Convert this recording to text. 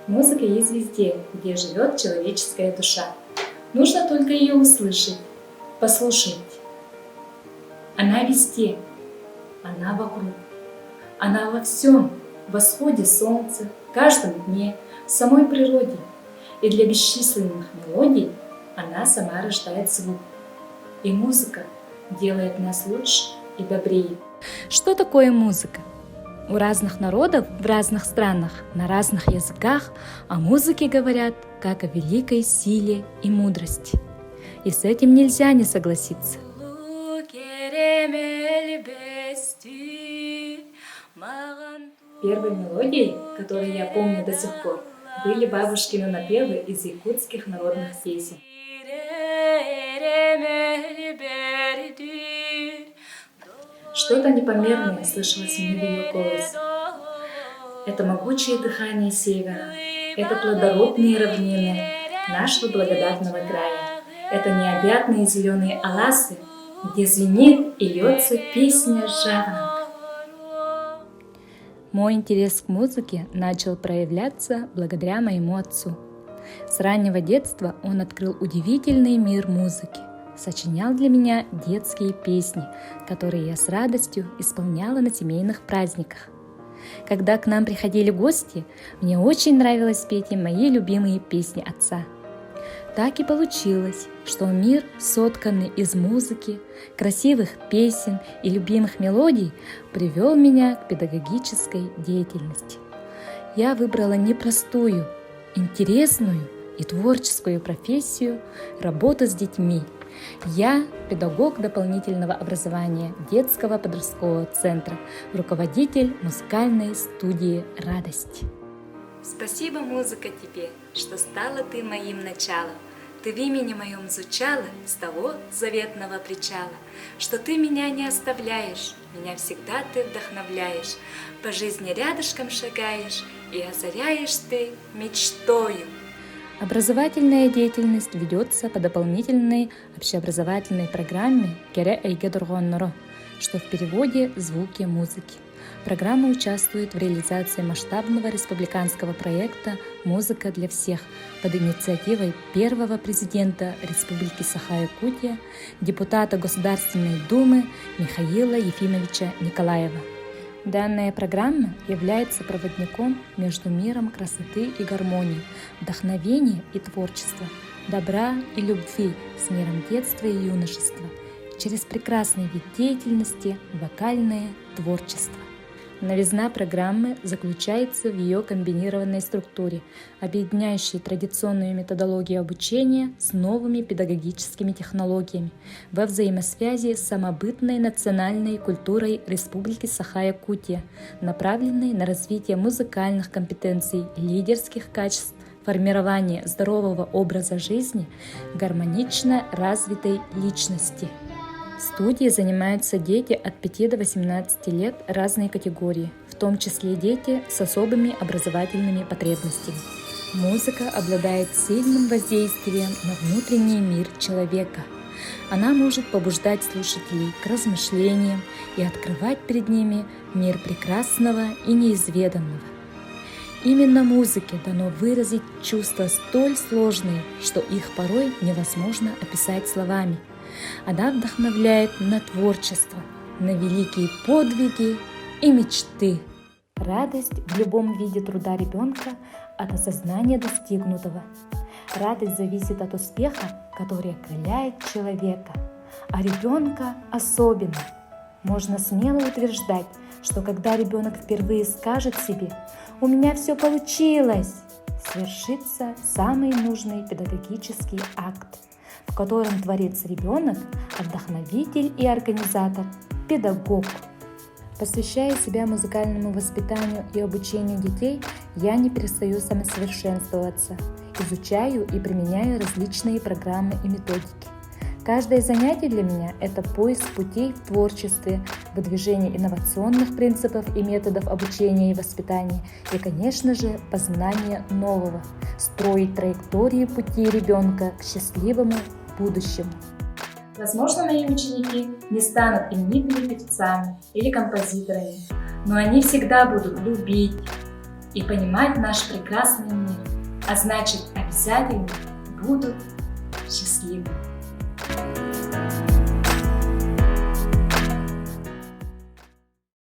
Музыка есть везде, где живет человеческая душа. Нужно только ее услышать, послушать. Она везде, она вокруг, она во всем, в восходе солнца, в каждом дне, в самой природе. И для бесчисленных мелодий она сама рождает звук. И музыка делает нас лучше и добрее. Что такое музыка? У разных народов в разных странах, на разных языках о музыке говорят как о великой силе и мудрости. И с этим нельзя не согласиться. Первой мелодией, которую я помню до сих пор, были бабушкины напевы из якутских народных песен. Что-то непомерное слышалось мне в ее голосе. Это могучее дыхание севера, это плодородные равнины нашего благодатного края, это необъятные зеленые аласы, где звенит и льется песня жаворонка. Мой интерес к музыке начал проявляться благодаря моему отцу. С раннего детства он открыл удивительный мир музыки, сочинял для меня детские песни, которые я с радостью исполняла на семейных праздниках. Когда к нам приходили гости, мне очень нравилось петь им мои любимые песни отца. Так и получилось, что мир, сотканный из музыки, красивых песен и любимых мелодий, привел меня к педагогической деятельности. Я выбрала непростую, интересную и творческую профессию – работу с детьми. Я педагог дополнительного образования детского подросткового центра, руководитель музыкальной студии «Радость». Спасибо, музыка, тебе, что стала ты моим началом. Ты в имени моем звучала с того заветного причала, что ты меня не оставляешь, меня всегда ты вдохновляешь, по жизни рядышком шагаешь и озаряешь ты мечтою. Образовательная деятельность ведется по дополнительной общеобразовательной программе «Кере эйге тургонноро», что в переводе «Звуки музыки». Программа участвует в реализации масштабного республиканского проекта «Музыка для всех» под инициативой первого президента Республики Саха-Якутия, депутата Государственной Думы Михаила Ефимовича Николаева. Данная программа является проводником между миром красоты и гармонии, вдохновения и творчества, добра и любви с миром детства и юношества, через прекрасный вид деятельности – вокальное творчество. Новизна программы заключается в ее комбинированной структуре, объединяющей традиционную методологию обучения с новыми педагогическими технологиями во взаимосвязи с самобытной национальной культурой Республики Саха-Якутия, направленной на развитие музыкальных компетенций, лидерских качеств, формирование здорового образа жизни, гармонично развитой личности. В студии занимаются дети от 5 до 18 лет разной категории, в том числе дети с особыми образовательными потребностями. Музыка обладает сильным воздействием на внутренний мир человека. Она может побуждать слушателей к размышлениям и открывать перед ними мир прекрасного и неизведанного. Именно музыке дано выразить чувства столь сложные, что их порой невозможно описать словами. Она вдохновляет на творчество, на великие подвиги и мечты. Радость в любом виде труда ребенка от осознания достигнутого. Радость зависит от успеха, который окрыляет человека, а ребенка особенно. Можно смело утверждать, что когда ребенок впервые скажет себе «У меня все получилось», свершится самый нужный педагогический акт, в котором творец-ребенок, вдохновитель и организатор, педагог. Посвящая себя музыкальному воспитанию и обучению детей, я не перестаю самосовершенствоваться, изучаю и применяю различные программы и методики. Каждое занятие для меня – это поиск путей в творчестве, выдвижение инновационных принципов и методов обучения и воспитания и, конечно же, познание нового, строить траектории пути ребенка к счастливому будущему. Возможно, мои ученики не станут именитыми певцами или композиторами, но они всегда будут любить, и понимать наш прекрасный мир, а значит, обязательно будут счастливы.